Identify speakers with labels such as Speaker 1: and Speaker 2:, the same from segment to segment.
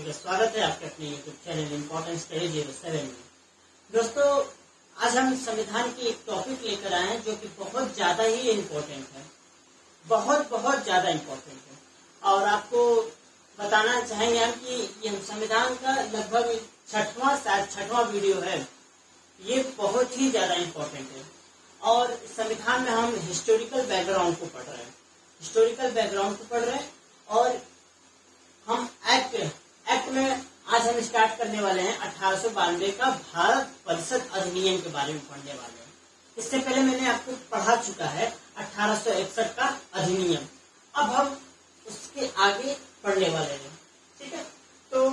Speaker 1: का स्वागत है आपके अपने यूट्यूब चैनल इम्पोर्टेंट स्टडी 07 में। दोस्तों, आज हम संविधान की एक टॉपिक लेकर आए हैं जो कि बहुत ज्यादा ही इम्पोर्टेंट है, बहुत ज्यादा इम्पोर्टेंट है। और आपको बताना चाहेंगे हम कि ये संविधान का लगभग छठवां वीडियो है। ये बहुत ही ज्यादा इम्पोर्टेंट है और संविधान में हम हिस्टोरिकल बैकग्राउंड को पढ़ रहे हैं और हम एक्ट में आज हम स्टार्ट करने वाले हैं 1892 का भारत परिषद अधिनियम के बारे में पढ़ने वाले हैं। इससे पहले मैंने आपको पढ़ा चुका है 1861 का अधिनियम। अब हम उसके आगे पढ़ने वाले हैं, ठीक है। तो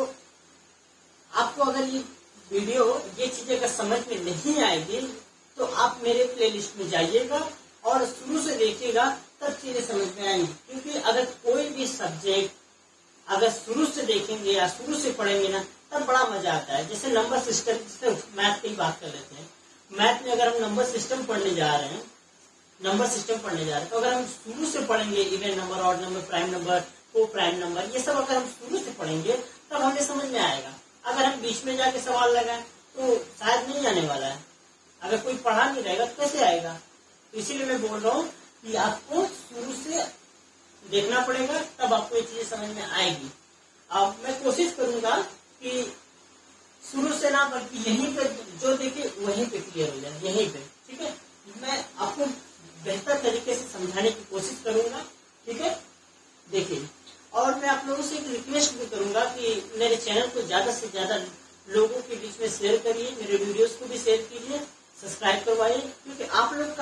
Speaker 1: आपको अगर ये वीडियो ये चीजें अगर समझ में नहीं आएगी तो आप मेरे प्लेलिस्ट में जाइएगा और शुरू से देखिएगा, तब चीजें समझ में आएंगी। क्योंकि अगर कोई भी सब्जेक्ट अगर शुरू से देखेंगे या शुरू से पढ़ेंगे ना, तब बड़ा मजा आता है। जैसे नंबर सिस्टम, जैसे मैथ की बात कर लेते हैं। मैथ में अगर हम नंबर सिस्टम पढ़ने जा रहे हैं तो अगर हम शुरू से पढ़ेंगे even number, odd number, prime number, को प्राइम नंबर, ये सब अगर हम शुरू से पढ़ेंगे तब हमें समझ में आएगा। अगर हम बीच में जाके सवाल लगाएं तो शायद नहीं आने वाला है। अगर कोई पढ़ा नहीं रहेगा तो कैसे आएगा? तो इसीलिए मैं बोल रहा हूँ कि आपको शुरू से देखना पड़ेगा, तब आपको ये चीजें समझ में आएगी। अब मैं कोशिश करूंगा कि शुरू से ना, बल्कि यहीं पे जो देखे वहीं पे क्लियर हो जाए, यहीं पे, ठीक है। मैं आपको बेहतर तरीके से समझाने की कोशिश करूंगा, ठीक है। देखिए, और मैं आप लोगों से एक रिक्वेस्ट भी करूंगा कि मेरे चैनल को ज्यादा से ज्यादा लोगों के बीच में शेयर करिए, मेरे वीडियोस को भी शेयर कीजिए, सब्सक्राइब करवाइए। क्योंकि आप लोग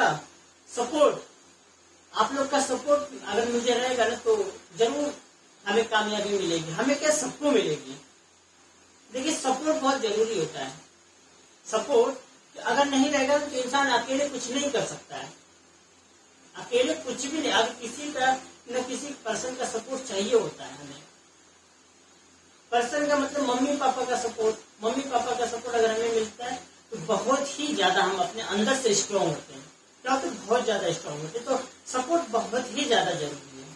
Speaker 1: का सपोर्ट अगर मुझे रहेगा ना तो जरूर हमें कामयाबी मिलेगी। हमें क्या, सबको मिलेगी। देखिए, सपोर्ट बहुत जरूरी होता है। सपोर्ट अगर नहीं रहेगा तो इंसान अकेले कुछ नहीं कर सकता है, अकेले कुछ भी नहीं। अगर किसी का न किसी पर्सन का सपोर्ट चाहिए होता है हमें। पर्सन का मतलब मम्मी पापा का सपोर्ट अगर हमें मिलता है तो बहुत ही ज्यादा हम अपने अंदर से स्ट्रांग होते हैं। क्या होते, बहुत ज्यादा स्ट्रांग होते हैं। तो सपोर्ट बहुत ही ज्यादा जरूरी है।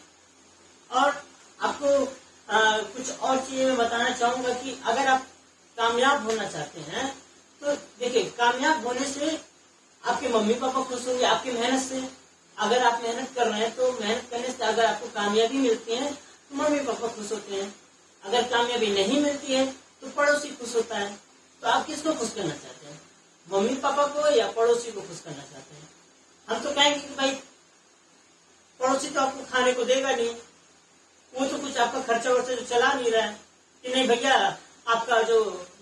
Speaker 1: और आपको कुछ और चीजें मैं बताना चाहूंगा कि अगर आप कामयाब होना चाहते हैं तो देखिए, कामयाब होने से आपके मम्मी पापा खुश होंगे, आपकी मेहनत से। अगर आप मेहनत कर रहे हैं तो मेहनत करने से अगर आपको कामयाबी मिलती है तो मम्मी पापा खुश होते हैं। अगर कामयाबी नहीं मिलती है तो पड़ोसी खुश होता है। तो आप किसको खुश करना चाहते हैं, मम्मी पापा को या पड़ोसी को खुश करना चाहते हैं? हम तो कहेंगे कि भाई पड़ोसी तो आपको खाने को देगा नहीं, वो तो कुछ आपका खर्चा वर्चा जो चला नहीं रहा है, कि नहीं भैया आपका जो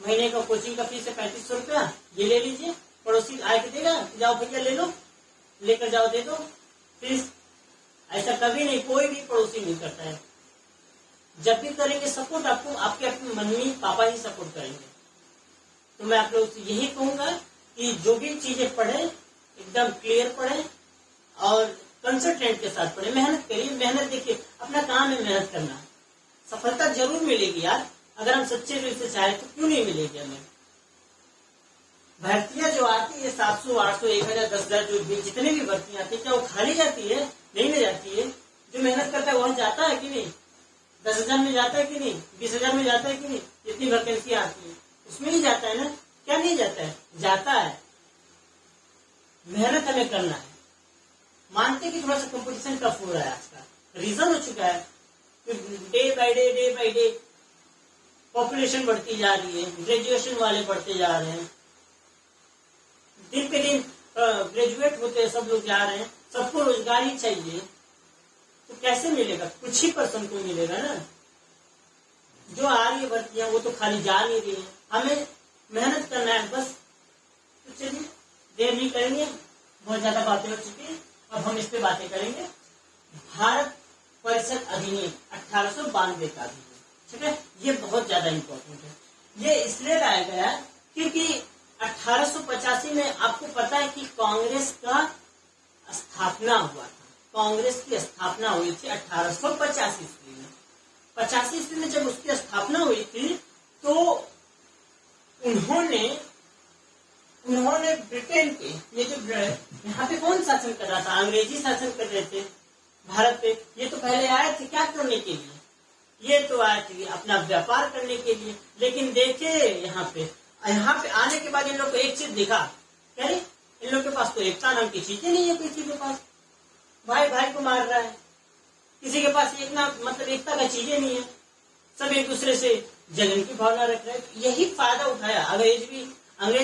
Speaker 1: महीने का कोचिंग का फीस है 3500 रुपया, ये ले लीजिए, पड़ोसी आए के देगा, जाओ भैया ले लो, लेकर जाओ, दे दो फीस। ऐसा कभी नहीं, कोई भी पड़ोसी नहीं करता है। जब भी करेंगे सपोर्ट, आपको आपके अपने मम्मी पापा ही सपोर्ट करेंगे। तो मैं आप लोगों से यही कहूंगा कि जो भी चीजें पढ़े एकदम क्लियर पढ़े और कंसंट्रेट के साथ पढ़े, मेहनत करिए। मेहनत, देखिए, अपना काम है मेहनत करना, सफलता जरूर मिलेगी यार। अगर हम सच्चे दिल से चाहे तो क्यों नहीं मिलेगी हमें। भर्तियां जो आती है 700, 800, 1000, 10,000, जो भी जितने भी भर्तियां आती है, क्या वो खाली जाती है? नहीं ले जाती है। जो मेहनत करता है वहां जाता है कि नहीं? 10,000 में जाता है कि नहीं? 20,000 में जाता है कि नहीं? जितनी वैकेंसी आती है उसमें ही जाता है ना, क्या नहीं जाता है? जाता है। मेहनत हमें करना है। मानते कि थोड़ा सा कंपटीशन टफ हो रहा है, आज का रीजन हो चुका है। डे बाय डे पॉपुलेशन बढ़ती जा रही है, ग्रेजुएशन वाले बढ़ते जा रहे हैं, दिन पे दिन ग्रेजुएट होते सब लोग जा रहे हैं। सबको रोजगार ही चाहिए, तो कैसे मिलेगा? कुछ ही पर्सन को मिलेगा ना। जो आ रही है भर्तियां वो तो खाली जा नहीं रही है। हमें मेहनत करना है बस। तो चलिए, देर नहीं करेंगे, बहुत ज्यादा बातें हो चुकी है, अब हम इस पे बातें करेंगे। भारत परिषद अधिनियम 1892 का अधिनियम, ठीक है। ये बहुत ज्यादा इम्पोर्टेंट है। ये इसलिए लाया गया क्योंकि 1885 में आपको पता है कि कांग्रेस का स्थापना हुआ था। कांग्रेस की स्थापना हुई थी 1885 ईस्वी में। 85 ईस्वी में जब उसकी स्थापना हुई थी तो उन्होंने ब्रिटेन के, ये जो यहाँ पे कौन शासन कर रहा था? अंग्रेजी शासन कर रहे थे भारत पे। ये तो पहले आए थे क्या करने के लिए? ये तो आए थे अपना व्यापार करने के लिए, लेकिन देखे यहाँ पे आने के बाद इन लोग को एक चीज दिखा, कह रहे इन लोग के पास तो एकता नाम की चीजें नहीं है, किसी के पास भाई भाई को मार रहा है, किसी के पास एकता का चीजें नहीं है, सब एक दूसरे से जलन की भावना रख रहे हैं। यही फायदा उठाया अंग्रेज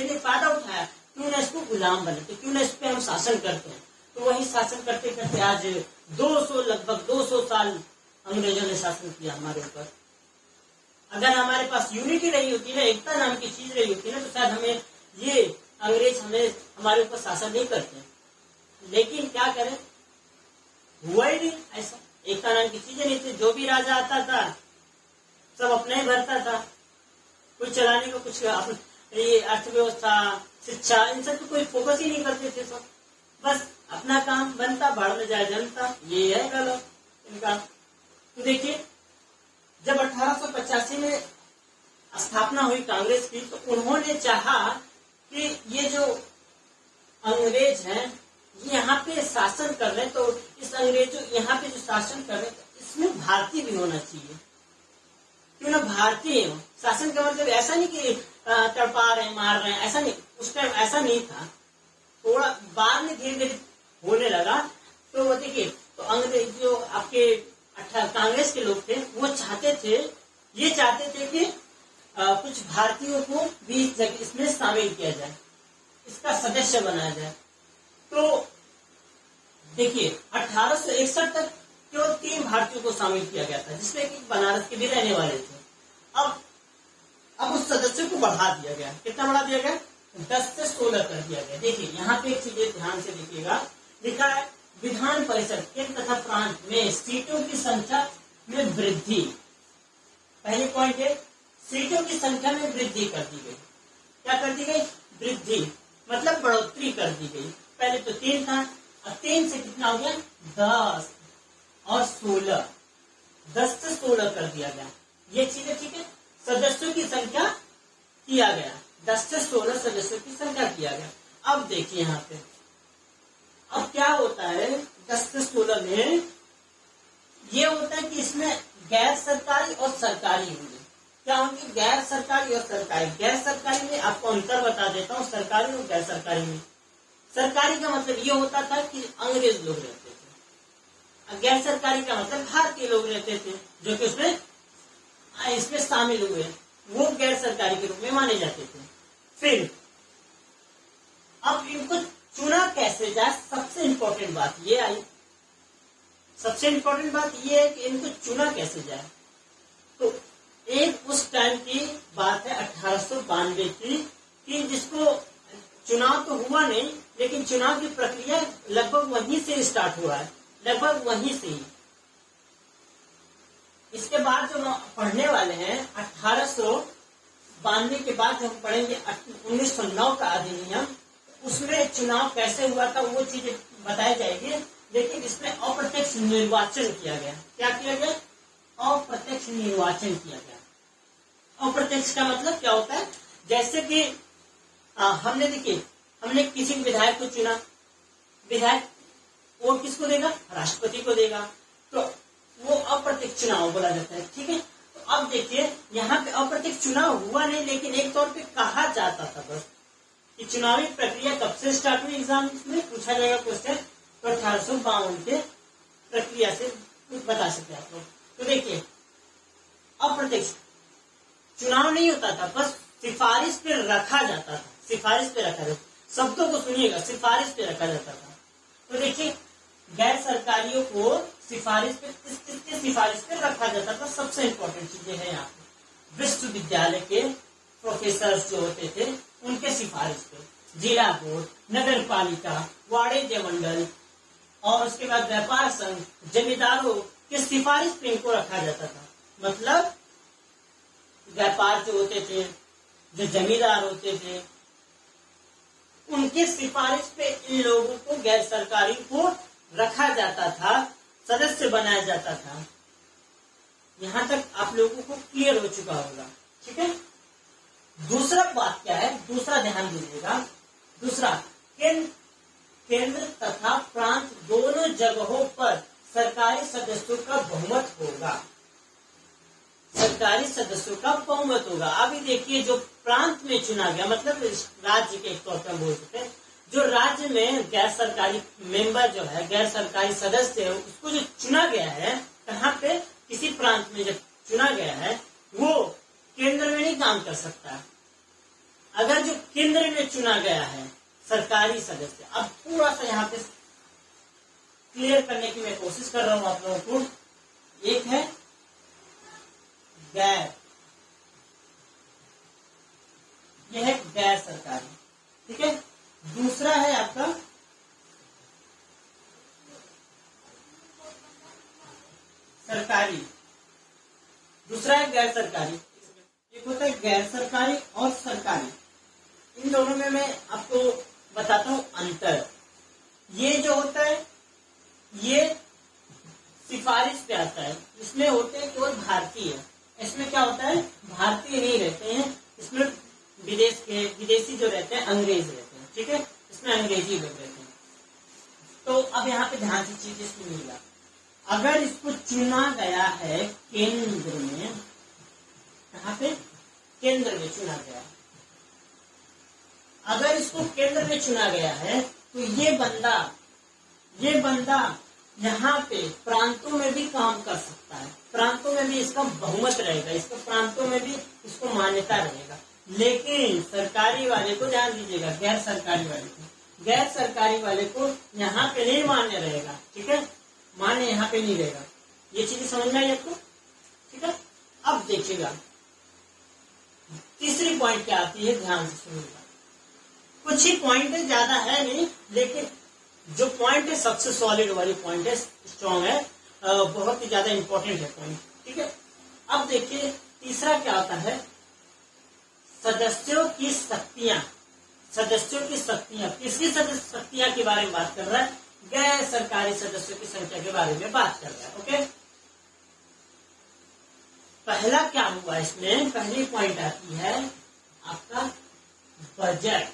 Speaker 1: ने फायदा उठाया, क्यों ना इसको गुलाम बनाते, क्यों ना इस पे हम शासन करते हैं। तो वही शासन करते करते आज लगभग 200 साल अंग्रेजों ने शासन किया हमारे ऊपर। अगर हमारे पास यूनिटी रही होती ना, एकता नाम की चीज रही होती ना, तो शायद अंग्रेज हमारे ऊपर शासन नहीं करते। लेकिन क्या करें, हुआ ही नहीं ऐसा, एकता नाम की चीजें नहीं थी। जो भी राजा आता था सब अपना ही भरता था, कुछ चलाने को कुछ ये अर्थव्यवस्था शिक्षा इन सब पे कोई फोकस ही नहीं करते थे। सब बस अपना काम बनता, बाढ़ में जाए जनता, ये है गलत इनका। तो देखिए जब 1885 में स्थापना हुई कांग्रेस की, तो उन्होंने चाहा कि ये जो अंग्रेज हैं ये यहाँ पे शासन कर रहे हैं, तो इस अंग्रेजों यहाँ पे जो शासन कर रहे हैं इसमें भारतीय भी होना चाहिए, क्यों ना भारतीय हो। शासन का मतलब ऐसा नहीं कि तड़पा रहे मार रहे हैं, ऐसा नहीं, उस टाइम ऐसा नहीं था। थोड़ा बाद में धीरे धीरे होने लगा। तो वो देखिए, तो अंग्रेज जो आपके कांग्रेस के लोग थे वो चाहते थे कि कुछ भारतीयों को भी इसमें शामिल किया जाए, इसका सदस्य बनाया जाए। तो देखिए 1861 तक केवल 3 भारतीयों को शामिल किया गया था, जिसमें कि बनारस के भी रहने वाले थे। अब उस सदस्यों को बढ़ा दिया गया, कितना बढ़ा दिया गया, 10 से 16 कर दिया गया। देखिए यहाँ पे एक चीज ध्यान से देखिएगा, लिखा है विधान परिषद केंद्र तथा प्रांत में सीटों की संख्या में वृद्धि। पहले पॉइंट है, सीटों की संख्या में वृद्धि कर दी गई। क्या कर दी गई, वृद्धि मतलब बढ़ोतरी कर दी गई। पहले तो 3 था, अब 3 से कितना हो गया, 10 और 16, 10 से 16 कर दिया गया। ये चीज है, ठीक है। सदस्यों की संख्या किया गया, 10 से 16 सदस्यों की संख्या किया गया। अब देखिए यहाँ पे अब क्या होता है, 10 से 16 में ये होता है कि इसमें गैर सरकारी और सरकारी होंगे। क्या होंगे, गैर सरकारी और सरकारी। गैर सरकारी में आपको अंतर बता देता हूँ, सरकारी और गैर सरकारी में। सरकारी का मतलब ये होता था कि अंग्रेज लोग रहते थे, गैर सरकारी का मतलब भारतीय लोग रहते थे जो कि इसमें शामिल हुए, वो गैर सरकारी के रूप में माने जाते थे। फिर अब इनको चुना कैसे जाए, सबसे इंपॉर्टेंट बात ये आई। सबसे इंपॉर्टेंट बात ये है कि इनको चुना कैसे जाए। तो एक उस टाइम की बात है 1892 की, कि जिसको चुनाव तो हुआ नहीं, लेकिन चुनाव की प्रक्रिया लगभग वहीं से स्टार्ट हुआ है, लगभग वहीं से ही। इसके बाद जो हम पढ़ने वाले हैं 1892 के बाद जो हम पढ़ेंगे 1909 का अधिनियम, उसमें चुनाव कैसे हुआ था वो चीजें बताई जाएगी। लेकिन इसमें अप्रत्यक्ष निर्वाचन किया गया। क्या किया गया, अप्रत्यक्ष निर्वाचन किया गया। अप्रत्यक्ष का मतलब क्या होता है, जैसे कि हमने किसी विधायक को चुना, विधायक वोट किसको देगा, राष्ट्रपति को देगा, तो वो अप्रत्यक्ष चुनाव बोला जाता है, ठीक है। तो अब देखिए यहाँ पे अप्रत्यक्ष चुनाव हुआ नहीं, लेकिन एक तौर पे कहा जाता था बस कि चुनावी प्रक्रिया कब से स्टार्ट हुई, एग्जाम में पूछा जाएगा क्वेश्चन, तो 1852 के प्रक्रिया से कुछ बता सकते आप लोग। तो देखिए अप्रत्यक्ष चुनाव नहीं होता था, बस सिफारिश पे रखा जाता था, सिफारिश पे रखा जाता, शब्दों को सुनिएगा, सिफारिश पे रखा जाता था। तो देखिए गैर सरकारियों को सिफारिश पे किसके सिफारिश पे रखा जाता था, सबसे इंपॉर्टेंट चीजें हैं यहाँ पे। विश्वविद्यालय के प्रोफेसर जो होते थे उनके सिफारिश पे, जिला बोर्ड, नगर पालिका, वाणिज्य मंडल और उसके बाद व्यापार संघ, जमींदारों के सिफारिश पे इनको रखा जाता था। मतलब व्यापार जो होते थे, जो जमींदार होते थे, उनके सिफारिश पे इन लोगों को, गैर सरकारी को रखा जाता था, सदस्य बनाया जाता था। यहां तक आप लोगों को क्लियर हो चुका होगा, ठीक है। दूसरा बात क्या है, दूसरा ध्यान दीजिएगा, दूसरा केंद्र तथा प्रांत दोनों जगहों पर सरकारी सदस्यों का बहुमत होगा। सरकारी सदस्यों का बहुमत होगा। अभी देखिए जो प्रांत में चुना गया, मतलब राज्य के तौर पर बोल सकते हैं, जो राज्य में गैर सरकारी मेंबर जो है, गैर सरकारी सदस्य है, उसको जो चुना गया है, कहाँ पे, किसी प्रांत में जब चुना गया है, वो केंद्र में नहीं काम कर सकता। अगर जो केंद्र में चुना गया है सरकारी सदस्य, अब थोड़ा सा यहाँ पे क्लियर करने की मैं कोशिश कर रहा हूं आप लोगों को। एक है गैर, यह है गैर सरकारी, ठीक है। दूसरा है आपका सरकारी, दूसरा है गैर सरकारी। एक होता है गैर सरकारी और सरकारी। इन दोनों में मैं आपको बताता हूं अंतर। ये जो होता है ये सिफारिश पे आता है, इसमें होते हैं केवल भारतीय। इसमें क्या होता है, भारतीय नहीं रहते हैं, इसमें विदेश के विदेशी जो रहते हैं अंग्रेज रहते हैं, ठीक है, इसमें अंग्रेजी लोग रहते हैं। तो अब यहाँ पे ध्यान से चीजें सुनिएगा। अगर इसको चुना गया है केंद्र में, कहाँ पे, केंद्र में चुना गया, अगर इसको केंद्र में चुना गया है तो ये बंदा यहाँ पे प्रांतों में भी काम कर सकता है, प्रांतों में भी इसका बहुमत रहेगा, इसका प्रांतों में भी इसको मान्यता रहेगा। लेकिन सरकारी वाले को ध्यान दीजिएगा, गैर सरकारी वाले को यहाँ पे नहीं मान्य रहेगा, ठीक है, मान्य यहाँ पे नहीं रहेगा। ये चीजें समझ में आई आपको, ठीक है। अब देखिएगा तीसरी पॉइंट क्या आती है, ध्यान से सुनिएगा। कुछ ही पॉइंट है, ज्यादा है नहीं, लेकिन जो पॉइंट है सबसे सॉलिड वाली पॉइंट है, स्ट्रॉन्ग है, बहुत ही ज्यादा इंपॉर्टेंट है पॉइंट, ठीक है। अब देखिए तीसरा क्या आता है, सदस्यों की शक्तियां। किसकी शक्तियां के बारे में बात कर रहा है, गैर सरकारी सदस्यों की संख्या के बारे में बात कर रहा है, ओके। पहला क्या हुआ इसमें, पहली पॉइंट आती है आपका बजट।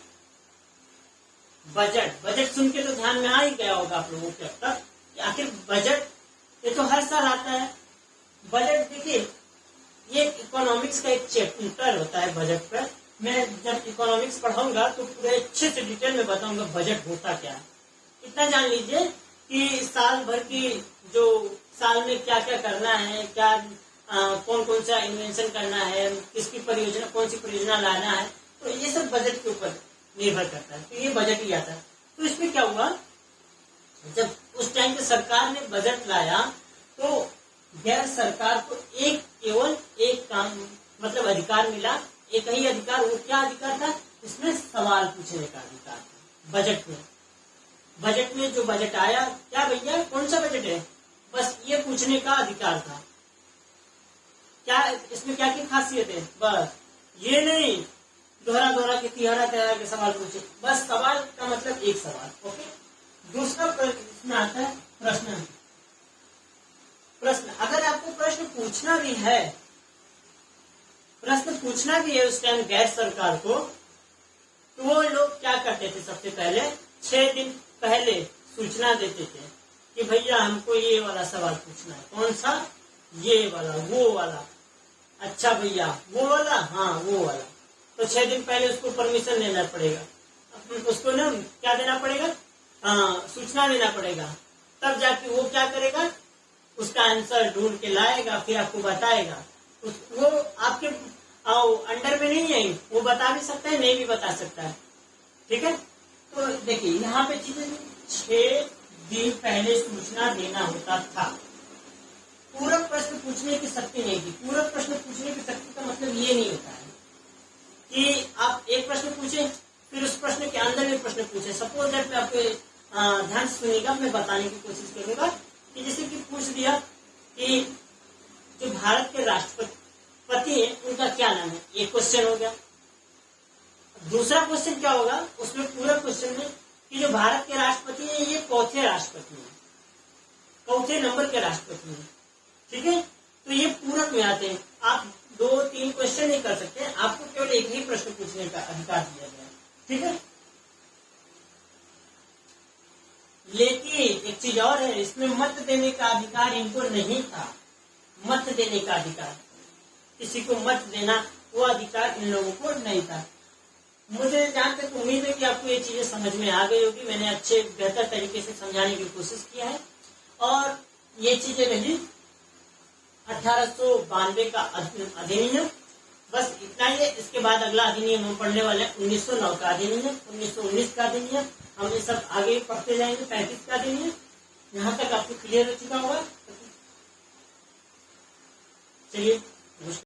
Speaker 1: बजट सुन के तो ध्यान में आ ही गया होगा आप लोगों के अब तक कि आखिर बजट ये तो हर साल आता है। बजट देखिए ये इकोनॉमिक्स का एक चैप्टर होता है बजट पर। मैं जब इकोनॉमिक्स पढ़ाऊंगा तो पूरे अच्छे से डिटेल में बताऊंगा बजट होता क्या है। इतना जान लीजिए कि साल भर की जो साल में क्या क्या करना है, क्या कौन कौन सा इन्वेंशन करना है, किसकी परियोजना, कौन सी परियोजना लाना है, तो ये सब बजट के ऊपर निर्भर करता है। तो ये बजट ही आता है। तो इसमें क्या हुआ, जब उस टाइम पे सरकार ने बजट लाया तो गैर सरकार को केवल एक काम, मतलब अधिकार मिला, एक ही अधिकार। वो क्या अधिकार था, इसमें सवाल पूछने का अधिकार था। बजट में जो बजट आया, क्या भैया कौन सा बजट है, बस ये पूछने का अधिकार था। क्या इसमें क्या की खासियत है, बस ये नहीं दोहरा के तिहारा के सवाल पूछे, बस सवाल का मतलब एक सवाल, ओके। दूसरा इसमें आता है प्रश्न। अगर आपको प्रश्न पूछना भी है उस टाइम गैर सरकार को, तो वो लोग क्या करते थे, सबसे पहले 6 दिन पहले सूचना देते थे कि भैया हमको ये वाला सवाल पूछना है। कौन सा, ये वाला, वो वाला, अच्छा भैया वो वाला, हाँ वो वाला। तो 6 दिन पहले उसको परमिशन लेना पड़ेगा, उसको ना क्या देना पड़ेगा, सूचना देना पड़ेगा। तब जाके वो क्या करेगा, उसका आंसर ढूंढ के लाएगा, फिर आपको बताएगा। वो आपके अंडर में नहीं है, वो बता भी सकता है, नहीं भी बता सकता है, ठीक है। तो देखिए यहाँ पे चीजें 6 दिन पहले सूचना देना होता था। पूरक प्रश्न पूछने की शक्ति नहीं थी। पूरक प्रश्न पूछने की शक्ति का मतलब ये नहीं होता है कि आप एक प्रश्न पूछे फिर उस प्रश्न के अंदर में प्रश्न पूछे। सपोज दैट मैं आपको ध्यान से सुनिएगा, मैं बताने की कोशिश करूंगा कि जैसे कि पूछ दिया कि जो भारत के राष्ट्रपति हैं उनका क्या नाम है, एक क्वेश्चन हो गया। दूसरा क्वेश्चन क्या होगा, उसमें पूरा क्वेश्चन में कि जो भारत के राष्ट्रपति हैं ये चौथे राष्ट्रपति हैं, चौथे नंबर के राष्ट्रपति हैं, ठीक है। तो ये पूरक में आते हैं। आप 2-3 क्वेश्चन नहीं कर सकते, आपको केवल एक ही प्रश्न पूछने का अधिकार दिया गया, ठीक है। लेकिन एक चीज और है, इसमें मत देने का अधिकार इनको नहीं था। मत देने का अधिकार किसी को मत देना, वो अधिकार इन लोगों को नहीं था। मुझे जहाँ तक उम्मीद है कि आपको ये चीजें समझ में आ गई होगी। मैंने अच्छे बेहतर तरीके से समझाने की कोशिश किया है। और ये चीजें रही 1892 का अधिनियम, बस इतना ही है। इसके बाद अगला अधिनियम हम पढ़ने वाले हैं 1909 का अधिनियम, 1919 का अधिनियम, हम ये सब आगे पढ़ते जाएंगे। 35 का अधिनियम, यहाँ तक आपको क्लियर हो चुका होगा। चलिए।